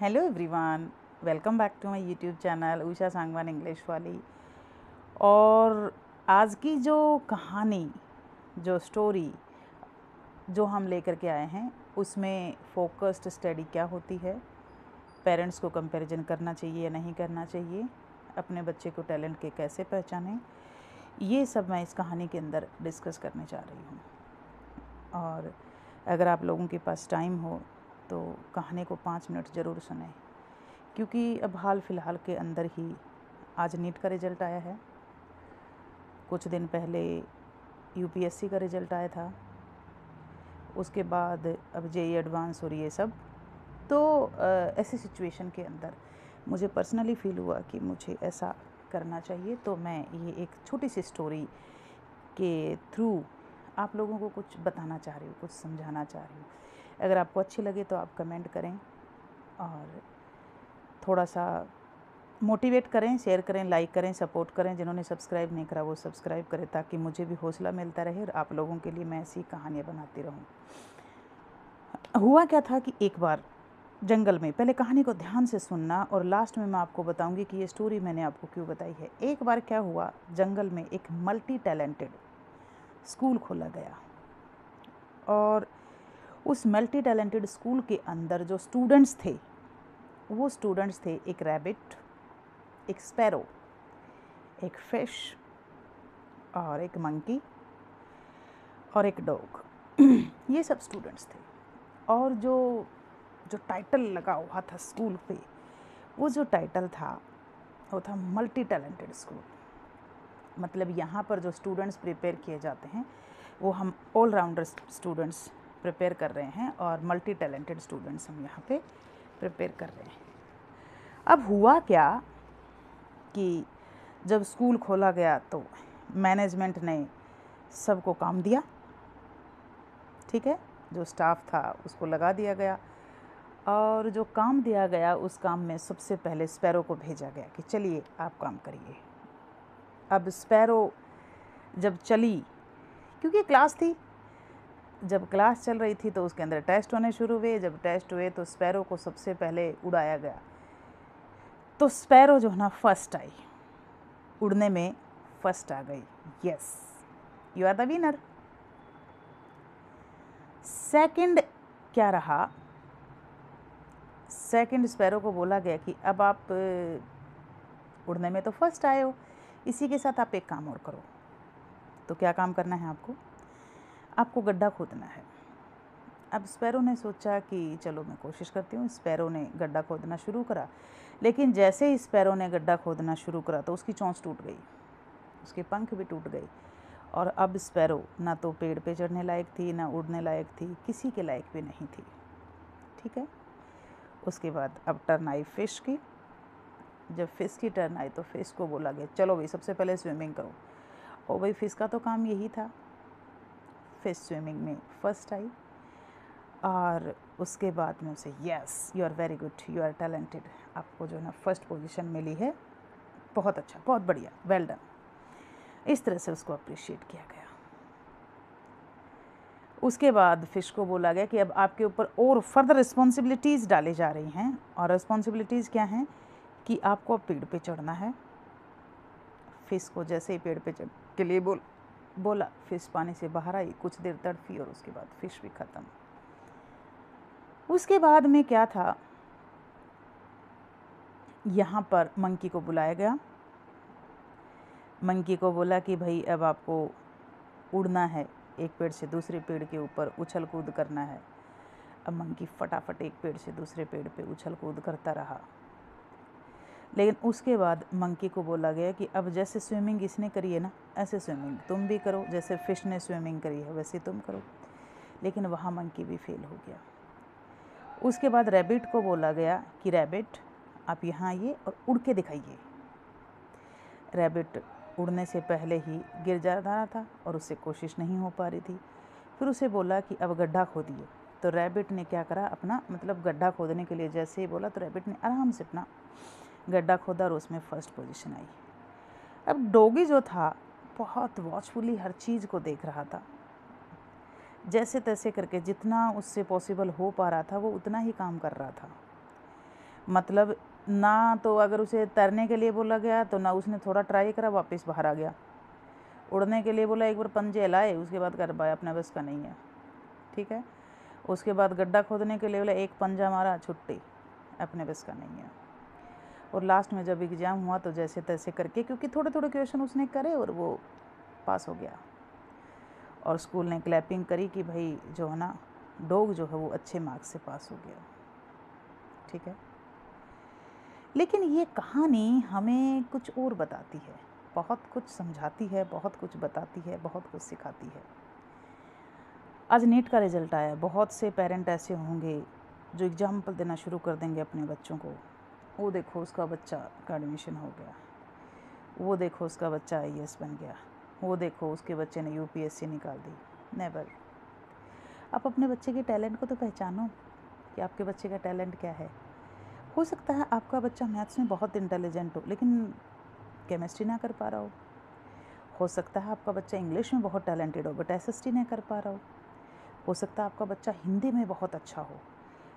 Hello everyone, welcome back to my YouTube channel Usha Sangwan English वाली। और आज की जो कहानी, जो स्टोरी जो हम लेकर के आए हैं, उसमें फोकस्ड स्टडी क्या होती है, पेरेंट्स को कंपैरिजन करना चाहिए या नहीं करना चाहिए, अपने बच्चे को टैलेंट के कैसे पहचानें, ये सब मैं इस कहानी के अंदर डिस्कस करने जा रही हूँ। और अगर आप लोगों के पास टाइम हो तो कहानी को 5 मिनट ज़रूर सुनें, क्योंकि अब हाल फिलहाल के अंदर ही आज नीट का रिज़ल्ट आया है। कुछ दिन पहले यूपीएससी का रिज़ल्ट आया था, उसके बाद अब जेईई एडवांस और ये सब। तो ऐसी सिचुएशन के अंदर मुझे पर्सनली फ़ील हुआ कि मुझे ऐसा करना चाहिए, तो मैं ये एक छोटी सी स्टोरी के थ्रू आप लोगों को कुछ बताना चाह रही हूँ, कुछ समझाना चाह रही हूँ। अगर आपको अच्छी लगे तो आप कमेंट करें और थोड़ा सा मोटिवेट करें, शेयर करें, लाइक करें, सपोर्ट करें। जिन्होंने सब्सक्राइब नहीं करा वो सब्सक्राइब करें, ताकि मुझे भी हौसला मिलता रहे और आप लोगों के लिए मैं ऐसी कहानियाँ बनाती रहूँ। हुआ क्या था कि एक बार जंगल में, पहले कहानी को ध्यान से सुनना और लास्ट में मैं आपको बताऊंगी कि ये स्टोरी मैंने आपको क्यों बताई है। एक बार क्या हुआ, जंगल में एक मल्टी टैलेंटेड स्कूल खोला गया और उस मल्टी टैलेंटेड स्कूल के अंदर जो स्टूडेंट्स थे, वो स्टूडेंट्स थे एक रैबिट, एक स्पैरो, एक फिश और एक मंकी और एक डॉग। ये सब स्टूडेंट्स थे। और जो जो टाइटल लगा हुआ था स्कूल पे, वो जो टाइटल था वो था मल्टी टैलेंटेड स्कूल। मतलब यहाँ पर जो स्टूडेंट्स प्रिपेयर किए जाते हैं वो हम ऑल राउंडर स्टूडेंट्स प्रिपेयर कर रहे हैं और मल्टी टैलेंटेड स्टूडेंट्स हम यहाँ पे प्रिपेयर कर रहे हैं। अब हुआ क्या कि जब स्कूल खोला गया तो मैनेजमेंट ने सबको काम दिया, ठीक है, जो स्टाफ था उसको लगा दिया गया और जो काम दिया गया उस काम में सबसे पहले स्पैरो को भेजा गया कि चलिए आप काम करिए। अब स्पैरो जब चली, क्योंकि क्लास थी, जब क्लास चल रही थी तो उसके अंदर टेस्ट होने शुरू हुए। जब टेस्ट हुए तो स्पैरो को सबसे पहले उड़ाया गया। तो स्पैरो जो है ना फर्स्ट आई, उड़ने में फर्स्ट आ गई। Yes, you are the winner. Second क्या रहा, सेकंड स्पैरो को बोला गया कि अब आप उड़ने में तो फर्स्ट आए हो, इसी के साथ आप एक काम और करो। तो क्या काम करना है आपको? आपको गड्ढा खोदना है। अब स्पैरो ने सोचा कि चलो मैं कोशिश करती हूँ। स्पैरो ने गड्ढा खोदना शुरू करा, लेकिन जैसे ही स्पैरो ने गड्ढा खोदना शुरू करा तो उसकी चोंच टूट गई, उसके पंख भी टूट गए और अब स्पैरो ना तो पेड़ पे चढ़ने लायक थी, ना उड़ने लायक थी, किसी के लायक भी नहीं थी, ठीक है। उसके बाद अब टर्न आई फिश की। जब फिश की टर्न आई तो फिश को बोला गया चलो भाई सबसे पहले स्विमिंग करो। और भाई फिश का तो काम यही था। फिश स्विमिंग में फर्स्ट आई और उसके बाद में उसे yes you are very good, you are talented, आपको जो है ना फर्स्ट पोजीशन मिली है, बहुत अच्छा, बहुत बढ़िया, वेल डन। इस तरह से उसको अप्रिशिएट किया गया। उसके बाद फ़िश को बोला गया कि अब आपके ऊपर और फर्दर रिस्पॉन्सिबिलिटीज़ डाली जा रही हैं। और रिस्पॉन्सिबिलिटीज़ क्या हैं कि आपको अब पेड़ पे चढ़ना है। फ़िश को जैसे ही पेड़ पे चढ़ के लिए बोला, फ़िश पानी से बाहर आई, कुछ देर तड़फी और उसके बाद फ़िश भी ख़त्म। उसके बाद में क्या था, यहाँ पर मंकी को बुलाया गया। मंकी को बोला कि भाई अब आपको उड़ना है, एक पेड़ से दूसरे पेड़ के ऊपर उछल कूद करना है। अब मंकी फटाफट एक पेड़ से दूसरे पेड़ पे उछल कूद करता रहा। लेकिन उसके बाद मंकी को बोला गया कि अब जैसे स्विमिंग इसने करी है ना, ऐसे स्विमिंग तुम भी करो, जैसे फ़िश ने स्विमिंग करी है वैसे तुम करो। लेकिन वहाँ मंकी भी फेल हो गया। उसके बाद रैबिट को बोला गया कि रैबिट आप यहाँ आइए और उड़ के दिखाइए। रैबिट उड़ने से पहले ही गिर जा रहा था और उससे कोशिश नहीं हो पा रही थी। फिर उसे बोला कि अब गड्ढा खोदिए। तो रैबिट ने क्या करा, अपना मतलब गड्ढा खोदने के लिए जैसे ही बोला तो रैबिट ने आराम से अपना गड्ढा खोदा और उसमें फर्स्ट पोजीशन आई। अब डॉगी जो था बहुत वॉचफुली हर चीज़ को देख रहा था, जैसे तैसे करके जितना उससे पॉसिबल हो पा रहा था वो उतना ही काम कर रहा था। मतलब ना तो अगर उसे तैरने के लिए बोला गया तो ना उसने थोड़ा ट्राई करा, वापस बाहर आ गया। उड़ने के लिए बोला, एक बार पंजे हिलाए, उसके बाद कर पाया, अपने बस का नहीं है, ठीक है। उसके बाद गड्ढा खोदने के लिए बोला, एक पंजा मारा, छुट्टी, अपने बस का नहीं है। और लास्ट में जब एग्ज़ाम हुआ तो जैसे तैसे करके, क्योंकि थोड़े थोड़े क्वेश्चन उसने करे और वो पास हो गया। और स्कूल ने क्लैपिंग करी कि भाई जो है ना डॉग जो है वो अच्छे मार्क्स से पास हो गया, ठीक है। लेकिन ये कहानी हमें कुछ और बताती है, बहुत कुछ समझाती है, बहुत कुछ बताती है, बहुत कुछ सिखाती है। आज नीट का रिज़ल्ट आया, बहुत से पेरेंट ऐसे होंगे जो एग्ज़ाम्पल देना शुरू कर देंगे अपने बच्चों को। वो देखो उसका बच्चा का एडमिशन हो गया, वो देखो उसका बच्चा IAS बन गया, वो देखो उसके बच्चे ने UPSC निकाल दी। नेवर। आप अपने बच्चे के टैलेंट को तो पहचानो कि आपके बच्चे का टैलेंट क्या है। हो सकता है आपका बच्चा मैथ्स में बहुत इंटेलिजेंट हो लेकिन केमिस्ट्री ना कर पा रहा हो सकता है आपका बच्चा इंग्लिश में बहुत टैलेंटेड हो बट SST नहीं कर पा रहा हो सकता है आपका बच्चा हिंदी में बहुत अच्छा हो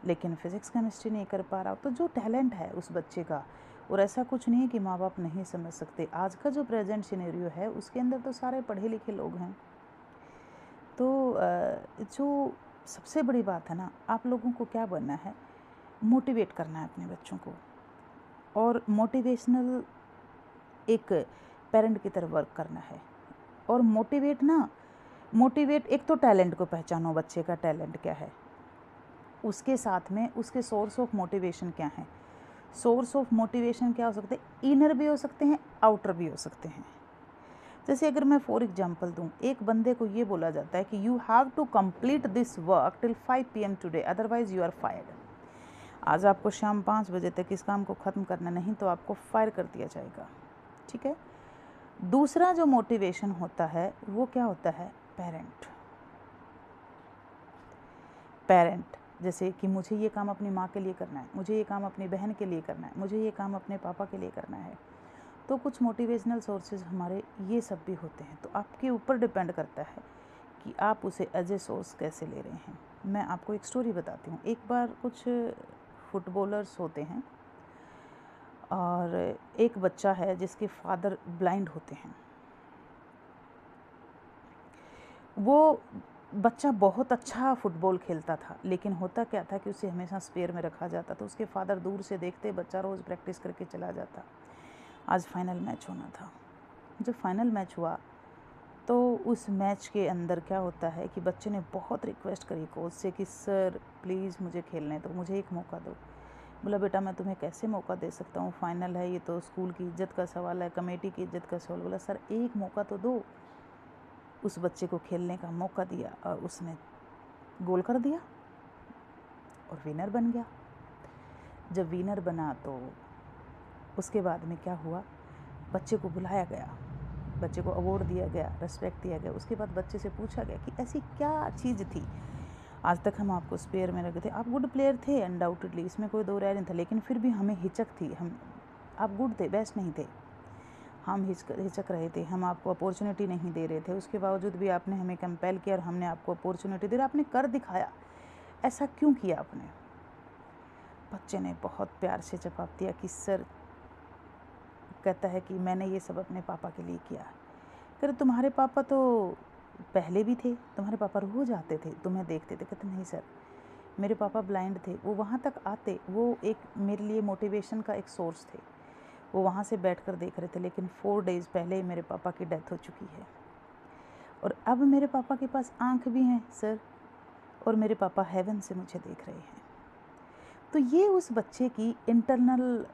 लेकिन फिज़िक्स केमिस्ट्री नहीं कर पा रहा हो। तो जो टैलेंट है उस बच्चे का, और ऐसा कुछ नहीं है कि माँ बाप नहीं समझ सकते। आज का जो प्रेजेंट सिनेरियो है उसके अंदर तो सारे पढ़े लिखे लोग हैं। तो जो सबसे बड़ी बात है ना, आप लोगों को क्या बनना है, मोटिवेट करना है अपने बच्चों को। और मोटिवेशनल एक पेरेंट की तरह वर्क करना है। और मोटिवेट एक तो टैलेंट को पहचानो, बच्चे का टैलेंट क्या है, उसके साथ में उसके सोर्स ऑफ मोटिवेशन क्या है। सोर्स ऑफ मोटिवेशन क्या हो सकते हैं, इनर भी हो सकते हैं, आउटर भी हो सकते हैं। जैसे अगर मैं फॉर एग्जांपल दूं, एक बंदे को ये बोला जाता है कि you have to complete this work till 5 PM today otherwise you are fired. आज आपको शाम 5 बजे तक इस काम को ख़त्म करना, नहीं तो आपको फायर कर दिया जाएगा, ठीक है। दूसरा जो मोटिवेशन होता है वो क्या होता है, पेरेंट जैसे कि मुझे ये काम अपनी माँ के लिए करना है, मुझे ये काम अपनी बहन के लिए करना है, मुझे ये काम अपने पापा के लिए करना है। तो कुछ मोटिवेशनल सोर्सेज हमारे ये सब भी होते हैं। तो आपके ऊपर डिपेंड करता है कि आप उसे एज ए सोर्स कैसे ले रहे हैं। मैं आपको एक स्टोरी बताती हूँ। एक बार कुछ फुटबॉलर्स होते हैं और एक बच्चा है जिसके फादर ब्लाइंड होते हैं। वो बच्चा बहुत अच्छा फुटबॉल खेलता था, लेकिन होता क्या था कि उसे हमेशा स्पेयर में रखा जाता। तो उसके फादर दूर से देखते, बच्चा रोज़ प्रैक्टिस करके चला जाता। आज फाइनल मैच होना था। जब फाइनल मैच हुआ तो उस मैच के अंदर क्या होता है कि बच्चे ने बहुत रिक्वेस्ट करी कोच से कि सर प्लीज़ मुझे खेलने दो, मुझे एक मौका दो। बोला बेटा मैं तुम्हें कैसे मौका दे सकता हूँ, फाइनल है, ये तो स्कूल की इज्जत का सवाल है, कमेटी की इज्जत का सवाल। बोला सर एक मौका तो दो। उस बच्चे को खेलने का मौका दिया और उसने गोल कर दिया और विनर बन गया। जब विनर बना तो उसके बाद में क्या हुआ, बच्चे को बुलाया गया, बच्चे को अवार्ड दिया गया, रिस्पेक्ट दिया गया। उसके बाद बच्चे से पूछा गया कि ऐसी क्या चीज़ थी, आज तक हम आपको स्पेयर में रखते थे, आप गुड प्लेयर थे अनडाउटेडली, इसमें कोई दो राय नहीं था, लेकिन फिर भी हमें हिचक थी, हम आप गुड थे, बेस्ट नहीं थे, हम हिचक रहे थे, हम आपको अपॉर्चुनिटी नहीं दे रहे थे। उसके बावजूद भी आपने हमें कंपेल किया और हमने आपको अपॉर्चुनिटी दी, आपने कर दिखाया, ऐसा क्यों किया आपने। बच्चे ने बहुत प्यार से जवाब दिया कि सर, कहता है कि मैंने ये सब अपने पापा के लिए किया। कहते तुम्हारे पापा तो पहले भी थे, तुम्हारे पापा रोज़ आते थे, तुम्हें देखते थे। कहते नहीं सर, मेरे पापा ब्लाइंड थे, वो वहाँ तक आते, वो एक मेरे लिए मोटिवेशन का एक सोर्स थे, वो वहाँ से बैठकर देख रहे थे। लेकिन 4 डेज़ पहले ही मेरे पापा की डेथ हो चुकी है और अब मेरे पापा के पास आँख भी हैं सर, और मेरे पापा हेवन से मुझे देख रहे हैं। तो ये उस बच्चे की इंटरनल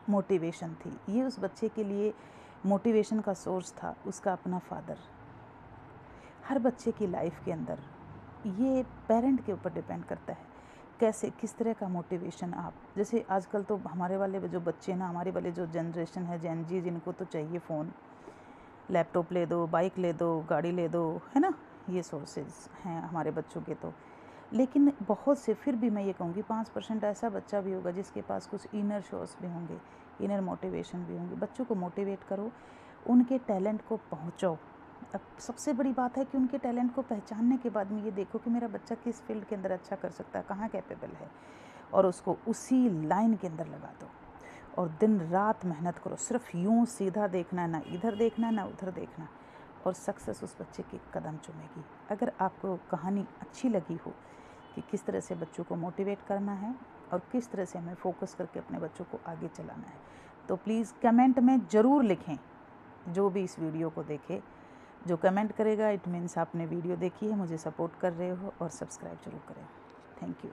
मोटिवेशन थी, ये उस बच्चे के लिए मोटिवेशन का सोर्स था, उसका अपना फादर। हर बच्चे की लाइफ के अंदर ये पेरेंट के ऊपर डिपेंड करता है कैसे, किस तरह का मोटिवेशन आप, जैसे आजकल तो हमारे वाले जो बच्चे ना, हमारे वाले जो जनरेशन है जेन जी, जिनको तो चाहिए फ़ोन, लैपटॉप ले दो, बाइक ले दो, गाड़ी ले दो, है ना, ये सोर्सेज हैं हमारे बच्चों के। तो लेकिन बहुत से, फिर भी मैं ये कहूँगी 5% ऐसा बच्चा भी होगा जिसके पास कुछ इनर सोर्स भी होंगे, इनर मोटिवेशन भी होंगे। बच्चों को मोटिवेट करो, उनके टैलेंट को पहुँचाओ। अब सबसे बड़ी बात है कि उनके टैलेंट को पहचानने के बाद में ये देखो कि मेरा बच्चा किस फील्ड के अंदर अच्छा कर सकता है, कहाँ कैपेबल है, और उसको उसी लाइन के अंदर लगा दो और दिन रात मेहनत करो। सिर्फ यूँ सीधा देखना है, ना इधर देखना है ना उधर देखना, और सक्सेस उस बच्चे के कदम चूमेगी। अगर आपको कहानी अच्छी लगी हो कि किस तरह से बच्चों को मोटिवेट करना है और किस तरह से हमें फोकस करके अपने बच्चों को आगे चलाना है, तो प्लीज़ कमेंट में ज़रूर लिखें। जो भी इस वीडियो को देखे, जो कमेंट करेगा इट मीन्स आपने वीडियो देखी है, मुझे सपोर्ट कर रहे हो, और सब्सक्राइब ज़रूर करें। Thank you.